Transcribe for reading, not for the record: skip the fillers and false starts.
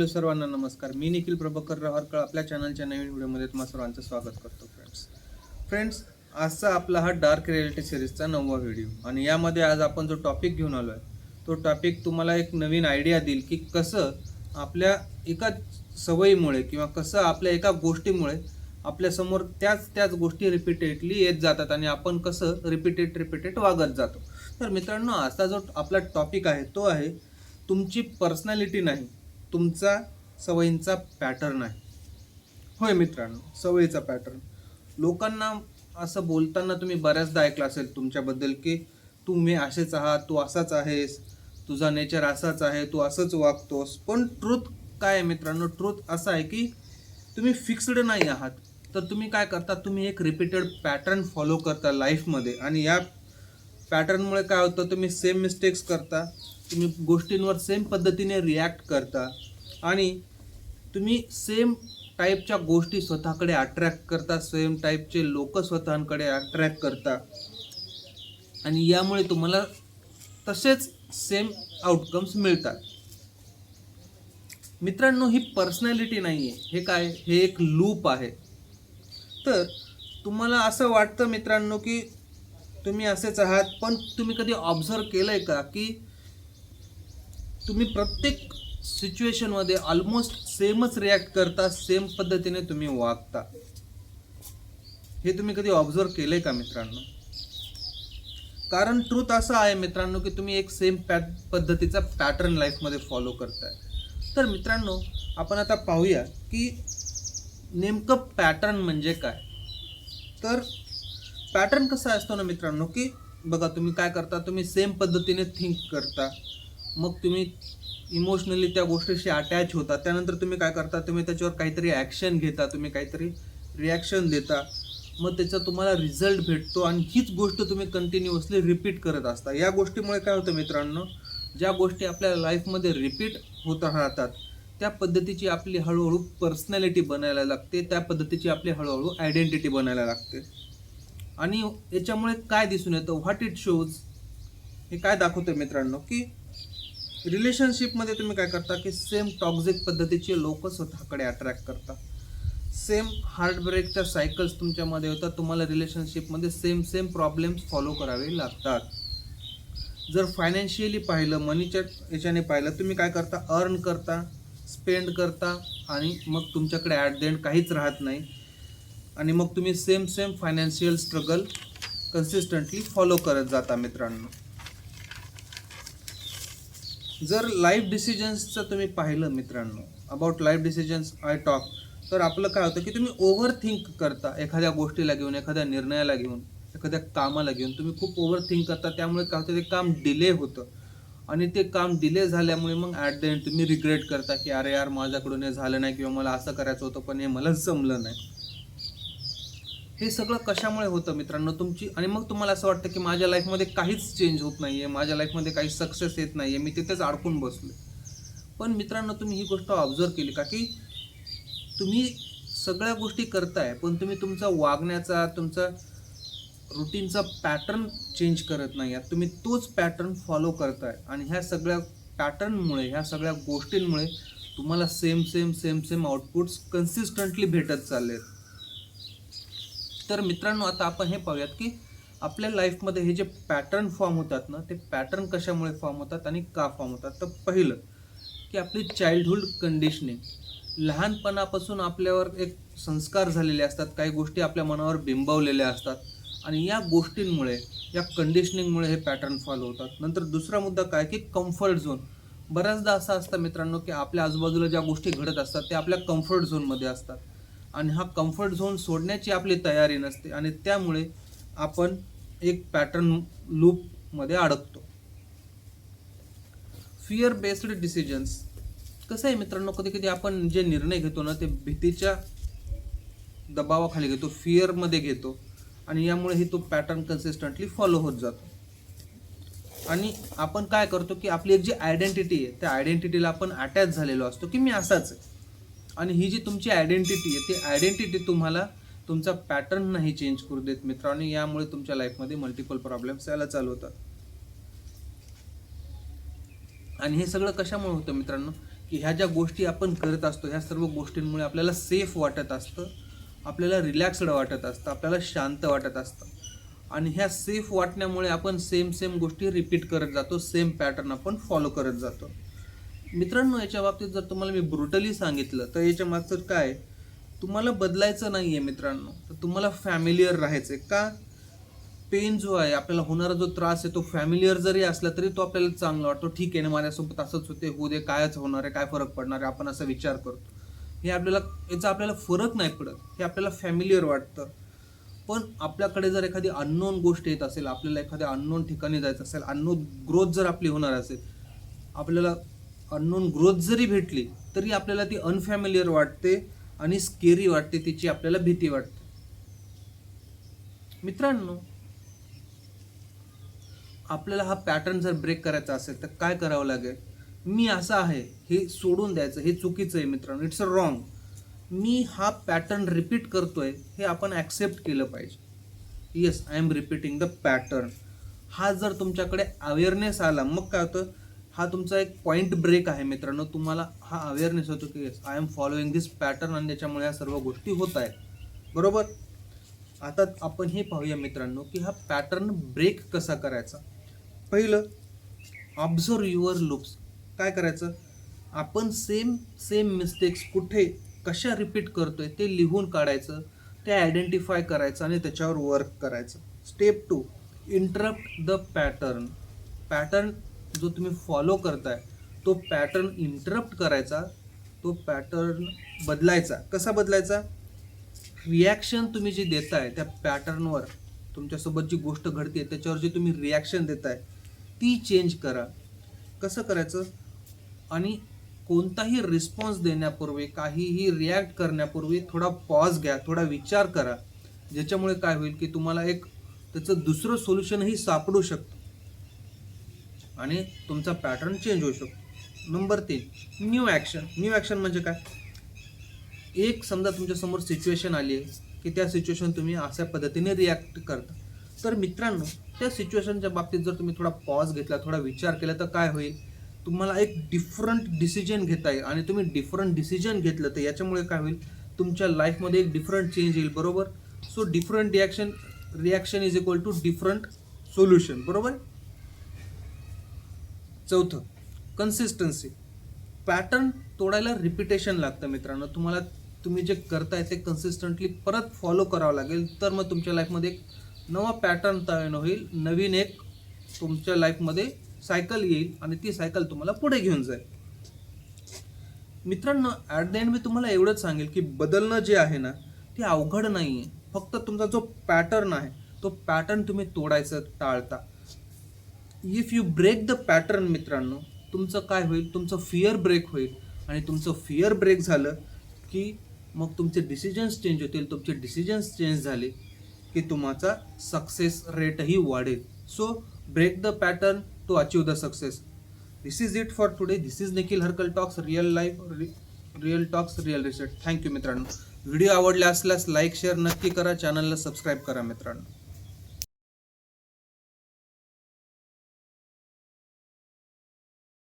Hello सर्वांना नमस्कार. मी निखिल प्रभाकर रहारकर आपल्या चॅनलच्या नवीन व्हिडिओमध्ये तुम्हा सर्वांचं स्वागत करतो. फ्रेंड्स आजचा आपला हा डार्क रिॲलिटी सिरीजचा 9वा व्हिडिओ आणि यामध्ये आज आपण जो टॉपिक घेऊन आलो आहे तो टॉपिक तुम्हाला एक नवीन आयडिया देईल की कसं आपल्या एका सवयीमुळे किंवा कसं आपल्या एका गोष्टीमुळे आपल्यासमोर त्याच गोष्टी रिपीटेडली येत जातात आणि आपण कसं रिपीटेड वागत जातो. तर मित्रांनो आजचा जो आपला टॉपिक आहे तो आहे तुमची पर्सनॅलिटी नाही, तुमचा सवयींचा पॅटर्न आहे. होय मित्रांनो, सवयीचा पॅटर्न. लोकांना असं बोलताना तुम्ही बऱ्याचदा ऐकलं असेल तुमच्याबद्दल की तुम्ही असेच आहात, तू असाच आहेस, तुझा नेचर असाच आहे, तू असंच वागतोस. पण ट्रूथ काय आहे मित्रांनो? ट्रूथ असं आहे की तुम्ही फिक्स्ड नाही आहात. तर तुम्ही काय करता, तुम्ही एक रिपीटेड पॅटर्न फॉलो करता लाईफमध्ये आणि या पॅटर्नमुळे काय होतं, तुम्ही सेम मिस्टेक्स करता, तुम्ही गोष्टींवर सेम पद्धतीने रिॲक्ट करता आणि तुम्ही सेम टाईपच्या गोष्टी स्वतःकडे अट्रॅक्ट करता, सेम टाईपचे लोक स्वतःकडे अट्रॅक्ट करता आणि यामुळे तुम्हाला तसेच सेम आउटकम्स मिळतात. मित्रांनो ही पर्सनॅलिटी नाही आहे, हे काय, हे एक लूप आहे. तर तुम्हाला असं वाटतं मित्रांनो की तुम्ही असेच आहात, पण तुम्ही कधी ऑब्झर्व केलंय का की तुम्ही प्रत्येक सिच्युएशनमध्ये ऑलमोस्ट सेमच रिॲक्ट करता, सेम पद्धतीने तुम्ही वागता? हे तुम्ही कधी ऑब्झर्व केलंय का मित्रांनो? कारण ट्रूथ असं आहे मित्रांनो की तुम्ही एक सेम पद्धतीचा पॅटर्न लाईफमध्ये फॉलो करताय. तर मित्रांनो आपण आता पाहूया की नेमकं पॅटर्न म्हणजे काय. तर पॅटर्न कसा असतो ना मित्रांनो की बघा, तुम्ही काय करता, तुम्ही सेम पद्धतीने थिंक करता, मग तुम्ही इमोशनली त्या गोष्टीशी अटॅच होता, त्यानंतर तुम्ही काय करता, तुम्ही त्याच्यावर काहीतरी ॲक्शन घेता, तुम्ही काहीतरी रिॲक्शन देता, मग त्याचा तुम्हाला रिझल्ट भेटतो आणि हीच गोष्ट तुम्ही कंटिन्युअसली रिपीट करत असता. या गोष्टीमुळे काय होतं मित्रांनो, ज्या गोष्टी आपल्या लाईफमध्ये रिपीट होत राहतात त्या पद्धतीची आपली हळूहळू पर्सनॅलिटी बनायला लागते, त्या पद्धतीची आपली हळूहळू आयडेंटिटी बनायला लागते. आणि याच्यामुळे काय दिसून येतं, व्हॉट इट शोज, हे काय दाखवतं मित्रांनो की रिलेशनशिपमध्ये तुम्ही काय करता की सेम टॉक्झिक पद्धतीचे लोक स्वतःकडे अट्रॅक्ट करता, सेम हार्टब्रेकच्या सायकल्स तुमच्यामध्ये होतात, तुम्हाला रिलेशनशिपमध्ये सेम प्रॉब्लेम्स फॉलो करावे लागतात. जर फायनान्शियली पाहिलं, मनीच्या याच्याने पाहिलं, तुम्ही काय करता, अर्न करता, स्पेंड करता आणि मग तुमच्याकडे ॲट द एंड काहीच राहत नाही आणि मग तुम्ही same financial struggle consistently follow करत जाता. मित्रांनो जर लाईफ डिसिजन्सचं तुम्ही पाहिलं मित्रांनो, about life decisions I talk, तर आपलं काय होतं की तुम्ही ओव्हर थिंक करता एखाद्या गोष्टीला घेऊन, एखाद्या निर्णयाला घेऊन, एखाद्या कामाला घेऊन तुम्ही खूप ओव्हर थिंक करता. त्यामुळे काय होतं, ते काम डिले होतं आणि ते काम डिले झाल्यामुळे मग ॲट द एंड तुम्ही रिग्रेट करता की अरे यार माझ्याकडून हे झालं नाही किंवा मला असं करायचं होतं पण हे मला जमलं नाही. हे सगळं कशामुळे होतं मित्रांनो, तुमची, आणि मग तुम्हाला असं वाटतं की माझ्या लाईफमध्ये काहीच चेंज होत नाही आहे, माझ्या लाईफमध्ये काही सक्सेस येत नाही आहे, मी तिथेच अडकून बसलो. पण मित्रांनो तुम्ही ही गोष्ट ऑब्झर्व केली का की तुम्ही सगळ्या गोष्टी करताय पण तुम्ही तुमचा वागण्याचा, तुमचा रुटीनचा पॅटर्न चेंज करत नाही आहात, तुम्ही तोच पॅटर्न फॉलो करताय आणि ह्या सगळ्या पॅटर्नमुळे, ह्या सगळ्या गोष्टींमुळे तुम्हाला सेम आउटपुट्स कन्सिस्टंटली भेटत चालले आहेत. तर मित्रांनो आता आपण हे पाहूयात की आपल्या लाईफमध्ये हे जे पॅटर्न फॉर्म होतात ना, ते पॅटर्न कशामुळे फॉर्म होतात आणि का फॉर्म होतात. तर पहिलं की आपली चाइल्डहुड कंडिशनिंग, लहानपणापासून आपल्यावर एक संस्कार झालेले असतात, काही गोष्टी आपल्या मनावर बिंबवलेल्या असतात आणि या गोष्टींमुळे, या कंडिशनिंगमुळे हे पॅटर्न फॉलो होतात. नंतर दुसरा मुद्दा काय की कम्फर्ट झोन. बऱ्याचदा असं असतं मित्रांनो की आपल्या आजूबाजूला ज्या गोष्टी घडत असतात त्या आपल्या कम्फर्ट झोनमध्ये असतात आणि हा कम्फर्ट झोन सोडण्याची आपली तयारी नसते आणि त्यामुळे आपण एक पॅटर्न लूपमध्ये अडकतो. Fear based decisions. कसं आहे मित्रांनो, कधी कधी आपण जे निर्णय घेतो ना ते भीतीच्या दबावाखाली घेतो, फिअरमध्ये घेतो आणि यामुळे तो पॅटर्न कन्सिस्टंटली फॉलो होत जातो. आणि आपण काय करतो की आपली एक जी आयडेंटिटी आहे त्या आयडेंटिटीला आपण अटॅच झालेलो असतो की मी असाच आहे. आणि ही जी तुमची आयडेंटिटी आहे ती आयडेंटिटी तुम्हाला तुमचा पॅटर्न नाही चेंज करू देत मित्रांनो. यामुळे तुमच्या लाईफमध्ये मल्टिपल प्रॉब्लेम्स यायला चालू होतात. आणि हे सगळं कशामुळे होतं मित्रांनो की ह्या ज्या गोष्टी आपण करत असतो ह्या सर्व गोष्टींमुळे आपल्याला सेफ वाटत असतं, आपल्याला रिलॅक्स्ड वाटत असतं, आपल्याला शांत वाटत असतं आणि ह्या सेफ वाटण्यामुळे आपण सेम गोष्टी रिपीट करत जातो, सेम पॅटर्न आपण फॉलो करत जातो. मित्रांनो, याच्या बाबतीत जर तुम्हाला मी ब्रुटली सांगितलं तर याच्या मागचं काय, तुम्हाला बदलायचं नाही आहे मित्रांनो, तर तुम्हाला फॅमिलियर राहायचं आहे. का? पेन जो आहे, आपल्याला होणारा जो त्रास आहे तो फॅमिलियर जरी असला तरी तो आपल्याला चांगला वाटतो. ठीक आहे ना, माझ्यासोबत असंच होते, होऊ दे, कायच होणार आहे, काय फरक पडणार आहे, आपण असा विचार करतो. हे याचा आपल्याला फरक नाही पडत, हे आपल्याला फॅमिलियर वाटतं. पण आपल्याकडे जर एखादी अननोन गोष्ट येत असेल, आपल्याला एखाद्या अननोन ठिकाणी जायचं असेल, अननोन ग्रोथ जर आपली होणार असेल, आपल्याला अननोन ग्रोथ जरी भेटली तरी आपल्याला ती अनफॅमिलियर वाटते आणि स्केरी वाटते, तिची आपल्याला भीती वाटते. मित्रांनो, आपल्याला हा पॅटर्न जर ब्रेक करायचा असेल तर काय करावं लागेल? मी असा आहे हे सोडून द्यायचं, हे चुकीचं आहे मित्रांनो, इट्स अ रॉंग. मी हा पॅटर्न रिपीट करतोय हे आपण ॲक्सेप्ट केलं पाहिजे. Yes, I am repeating the pattern. हा जर तुमच्याकडे अवेअरनेस आला, मग काय होतं, हा तुमचा एक पॉईंट ब्रेक आहे मित्रांनो. तुम्हाला हा अवेअरनेस होतो की yes, I am following this pattern आणि त्याच्यामुळे ह्या सर्व गोष्टी होत आहेत. बरोबर. आता आपण हे पाहूया मित्रांनो की हा पॅटर्न ब्रेक कसा करायचा. पहिलं, ऑब्झर्व युअर लूप्स. काय करायचं, आपण सेम मिस्टेक्स कुठे कशा रिपीट करतोय ते लिहून काढायचं, ते आयडेंटिफाय करायचं आणि त्याच्यावर वर्क करायचं. Step 2, interrupt the pattern. Pattern जो तुम्ही फॉलो करताय तो पॅटर्न इंटरप्ट करायचा, तो पॅटर्न बदलायचा. कसा बदलायचा? रिॲक्शन तुम्ही जी देताय त्या पॅटर्नवर, तुमच्यासोबत जी गोष्ट घडते त्याच्यावर जे तुम्ही रिॲक्शन देताय ती चेंज करा. कसं करायचं? आणि कोणताही रिस्पॉन्स देण्यापूर्वी, काहीही रिॲक्ट करण्यापूर्वी थोडा पॉज घ्या, थोडा विचार करा, ज्याच्यामुळे काय होईल की तुम्हाला एक त्याचं दुसरं सोल्युशनही सापडू शकतं आणि तुमचा पॅटर्न चेंज होऊ शकतो. Number 3, new action. New action म्हणजे काय? एक समजा तुमच्यासमोर सिच्युएशन आली आहे की त्या सिच्युएशन तुम्ही अशा पद्धतीने रिॲक्ट करता. तर मित्रांनो, त्या सिच्युएशनच्या बाबतीत जर तुम्ही थोडा पॉज घेतला, थोडा विचार केला तर काय होईल, तुम्हाला एक डिफरंट डिसिजन घेता येईल आणि तुम्ही डिफरंट डिसिजन घेतलं तर याच्यामुळे काय होईल, तुमच्या लाईफमध्ये एक डिफरंट चेंज येईल. बरोबर. So different reaction is equal to different solution. बरोबर. चौथं, कन्सिस्टन्सी. पॅटर्न तोडायला रिपिटेशन लागतं मित्रांनो. तुम्ही जे करताय ते कन्सिस्टंटली परत फॉलो करावं लागेल, तर मग तुमच्या लाईफमध्ये एक नवा पॅटर्न तयार होईल, नवीन एक तुमच्या लाईफमध्ये सायकल येईल आणि ती सायकल तुम्हाला पुढे घेऊन जाईल. मित्रांनो, ॲट द एंड मी तुम्हाला एवढंच सांगेल की बदलणं जे आहे ना ते अवघड नाही आहे. फक्त तुमचा जो पॅटर्न आहे तो पॅटर्न तुम्ही तोडायचं टाळता. If you break the pattern मित्रांनो, तुमचं काय होईल, तुमचं फिअर ब्रेक होईल आणि तुमचं फिअर ब्रेक झालं की मग तुमचे डिसिजन्स चेंज होतील. तुमचे डिसिजन्स चेंज झाले की तुमचा सक्सेस रेटही वाढेल. So break the pattern to achieve the success. This is it for today. This is Nikhil Harkal talks, real life, real talks, real reset. Thank you मित्रांनो. व्हिडिओ आवडला असल्यास लाईक शेअर नक्की करा, चॅनलला सबस्क्राईब करा मित्रांनो.